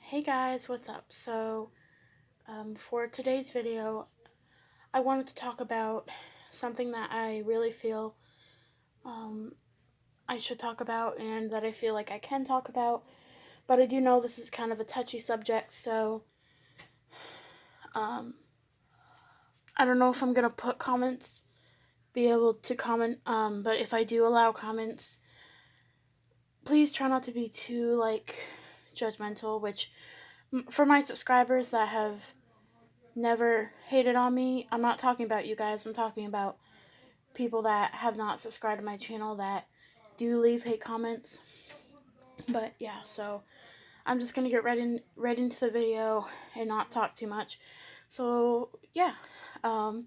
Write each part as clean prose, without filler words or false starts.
Hey guys, what's up? For today's video, I wanted to talk about something that I really feel um, I should talk about and that I feel like I can talk about, but I do know this is kind of a touchy subject, so um, I don't know if I'm gonna put comments, be able to comment, but if I do allow comments, please try not to be too, judgmental, which for my subscribers that have never hated on me, I'm not talking about you guys, I'm talking about people that have not subscribed to my channel that do leave hate comments. But yeah, so I'm just gonna get right into the video and not talk too much. So yeah, um,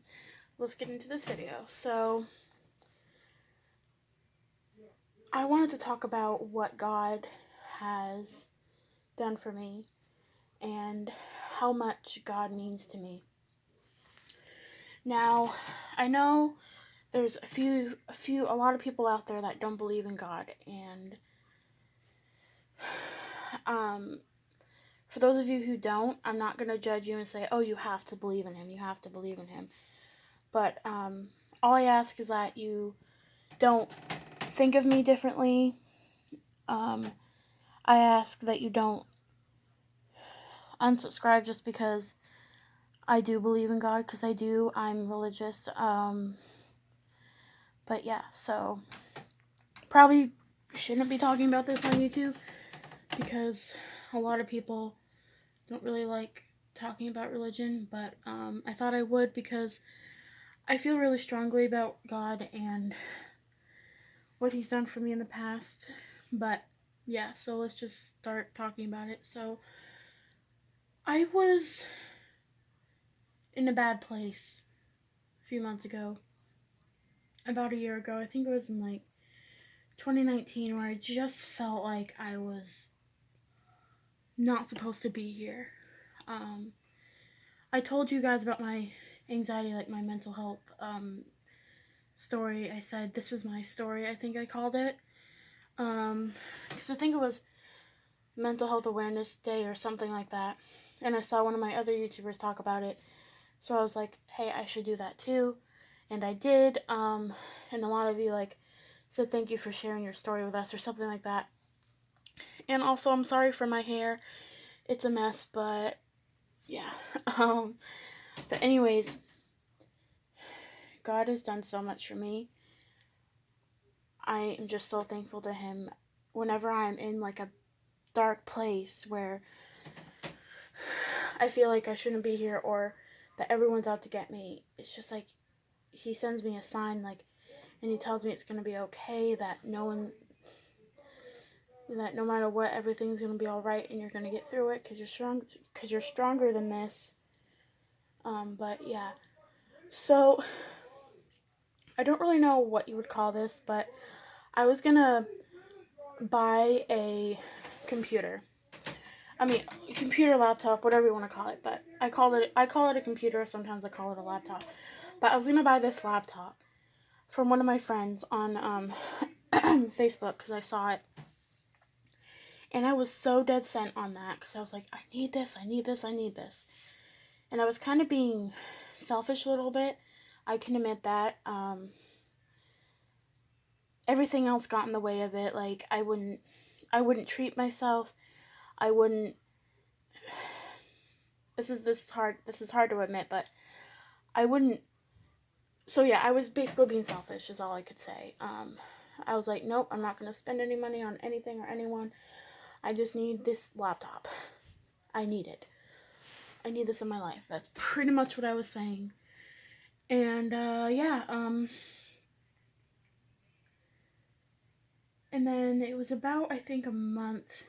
let's get into this video. So I wanted to talk about what God has done for me and how much God means to me. Now, I know there's a lot of people out there that don't believe in God, and um, for those of you who don't, I'm not going to judge you and say, oh, you have to believe in him, you have to believe in him. But all I ask is that you don't think of me differently. I ask that you don't unsubscribe just because I do believe in God, because I do. I'm religious. But yeah, so probably shouldn't be talking about this on YouTube because a lot of people don't really like talking about religion, but I thought I would because I feel really strongly about God and what he's done for me in the past. But yeah, so let's just start talking about it. So I was in a bad place a few months ago, about a year ago. I think it was in 2019, where I just felt like I was not supposed to be here. Um, I told you guys about my anxiety, like my mental health story. I said this was my story, I think I called it. Because I think it was Mental Health Awareness Day or something like that. And I saw one of my other YouTubers talk about it. So I was like, hey, I should do that too. And I did. And a lot of you said thank you for sharing your story with us or something like that. And also, I'm sorry for my hair. It's a mess, but yeah. But anyways, God has done so much for me. I am just so thankful to him whenever I'm in a dark place where I feel like I shouldn't be here or that everyone's out to get me. It's just he sends me a sign, and he tells me it's gonna be okay, that no matter what, everything's gonna be all right, and you're gonna get through it because you're strong, because you're stronger than this. But yeah, so I don't really know what you would call this, but I was gonna buy a computer. I mean, computer, laptop, whatever you want to call it, but I call it a computer. Sometimes I call it a laptop. But I was gonna buy this laptop from one of my friends on Facebook because I saw it, and I was so dead set on that because I was like, I need this, I need this, I need this, and I was kind of being selfish a little bit. I can admit that. Everything else got in the way of it. I wouldn't treat myself. I wouldn't. This is hard to admit, but I wouldn't. So yeah, I was basically being selfish, is all I could say. I was like, nope, I'm not gonna spend any money on anything or anyone. I just need this laptop. I need it. I need this in my life. That's pretty much what I was saying. And yeah, and then it was about, I think, a month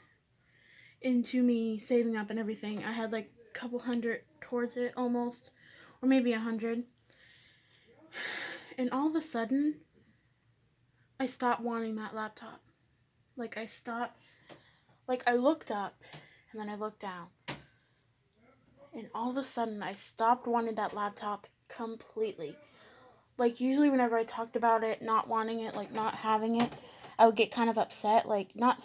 into me saving up and everything. I had a couple hundred towards it, almost, or maybe 100. And all of a sudden, I stopped wanting that laptop. I stopped. I looked up, and then I looked down, and all of a sudden, I stopped wanting that laptop completely. Usually whenever I talked about it, not wanting it, not having it, I would get kind of upset, not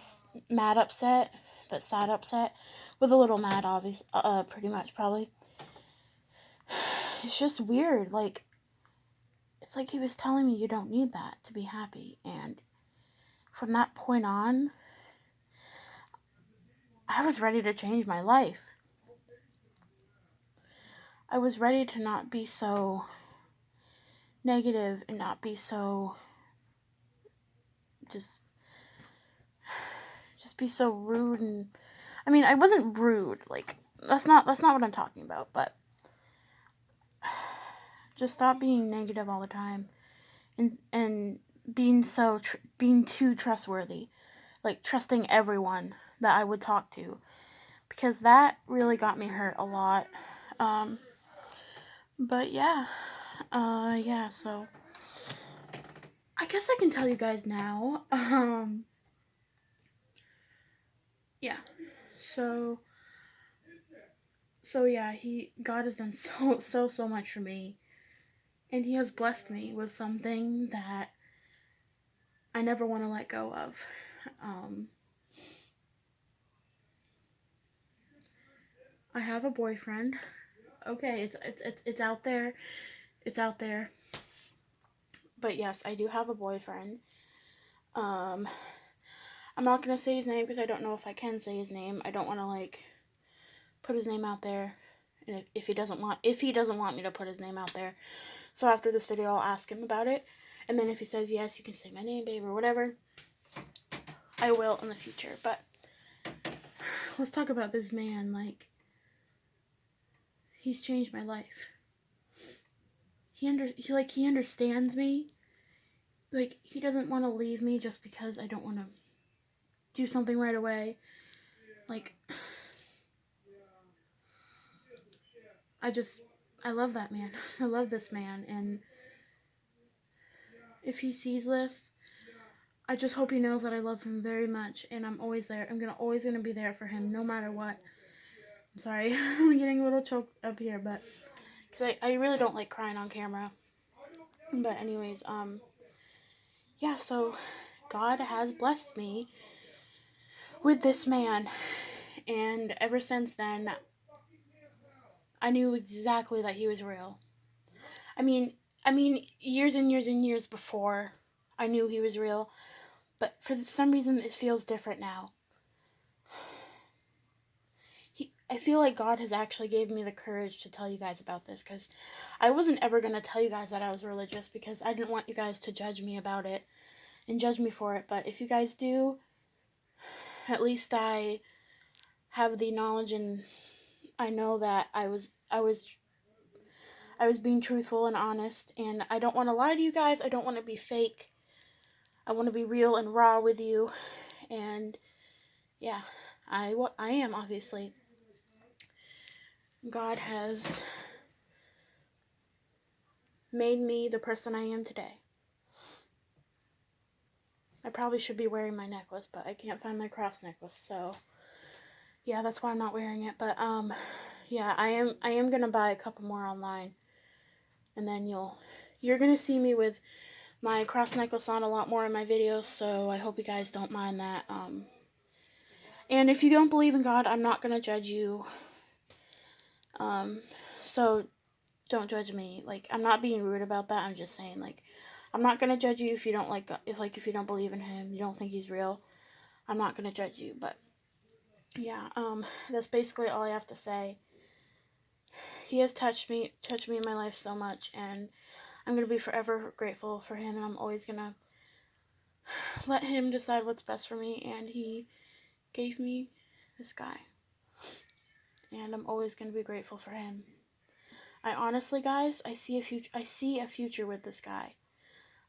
mad upset, but sad upset, with a little mad, obviously, pretty much, probably. It's just weird, like, it's like he was telling me you don't need that to be happy, and from that point on, I was ready to change my life. I was ready to not be so negative and not be so just be so rude. And I mean, I wasn't rude, like, that's not what I'm talking about, but just stop being negative all the time, and being being too trustworthy, like trusting everyone that I would talk to, because that really got me hurt a lot. But yeah, so I guess I can tell you guys now. Yeah. So yeah, God has done so much for me, and he has blessed me with something that I never want to let go of. I have a boyfriend. Okay, it's out there. It's out there. But yes, I do have a boyfriend. I'm not gonna say his name because I don't know if I can say his name. I don't want to like put his name out there, and if he doesn't want me to put his name out there. So after this video, I'll ask him about it, and then if he says yes, you can say my name, babe, or whatever, I will in the future. But let's talk about this man. Like, he's changed my life. He understands me. Like, he doesn't want to leave me just because I don't want to do something right away. Like, I love that man. I love this man, and if he sees this, I just hope he knows that I love him very much, and I'm always there. I'm always gonna be there for him, no matter what. I'm sorry, I'm getting a little choked up here, but because I really don't like crying on camera. But anyways, yeah. So God has blessed me with this man, and ever since then, I knew exactly that he was real. I mean, years and years and years before, I knew he was real, but for some reason, it feels different now. I feel like God has actually gave me the courage to tell you guys about this, because I wasn't ever going to tell you guys that I was religious, because I didn't want you guys to judge me about it and judge me for it. But if you guys do, at least I have the knowledge, and I know that I was being truthful and honest, and I don't want to lie to you guys. I don't want to be fake. I want to be real and raw with you. And yeah, I am, obviously. God has made me the person I am today. I probably should be wearing my necklace, but I can't find my cross necklace, so yeah, that's why I'm not wearing it. But yeah, I am gonna buy a couple more online, and then you're gonna see me with my cross necklace on a lot more in my videos, so I hope you guys don't mind that. And if you don't believe in God, I'm not gonna judge you. So don't judge me. Like, I'm not being rude about that. I'm just saying, like, I'm not gonna judge you if you don't like, if you don't believe in him, you don't think he's real. I'm not gonna judge you. But yeah, that's basically all I have to say. He has touched me in my life so much, and I'm gonna be forever grateful for him, and I'm always gonna let him decide what's best for me. And he gave me this guy, and I'm always gonna be grateful for him. I honestly, guys, I see a future with this guy.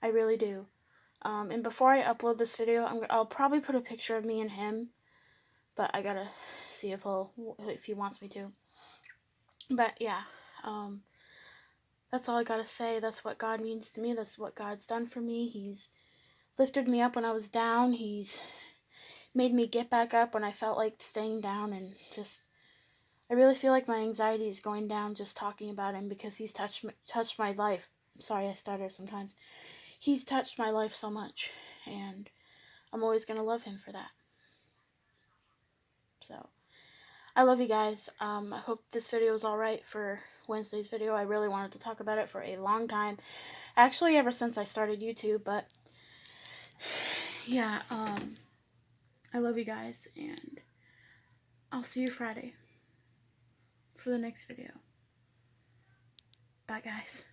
I really do. And before I upload this video, I'll probably put a picture of me and him, but I gotta see if he wants me to. But yeah, that's all I gotta say. That's what God means to me. That's what God's done for me. He's lifted me up when I was down. He's made me get back up when I felt like staying down, and I really feel like my anxiety is going down just talking about him, because he's touched my life. Sorry, I stutter sometimes. He's touched my life so much, and I'm always gonna love him for that. So I love you guys. I hope this video is alright for Wednesday's video. I really wanted to talk about it for a long time. Actually, ever since I started YouTube, but yeah, I love you guys, and I'll see you Friday for the next video. Bye, guys.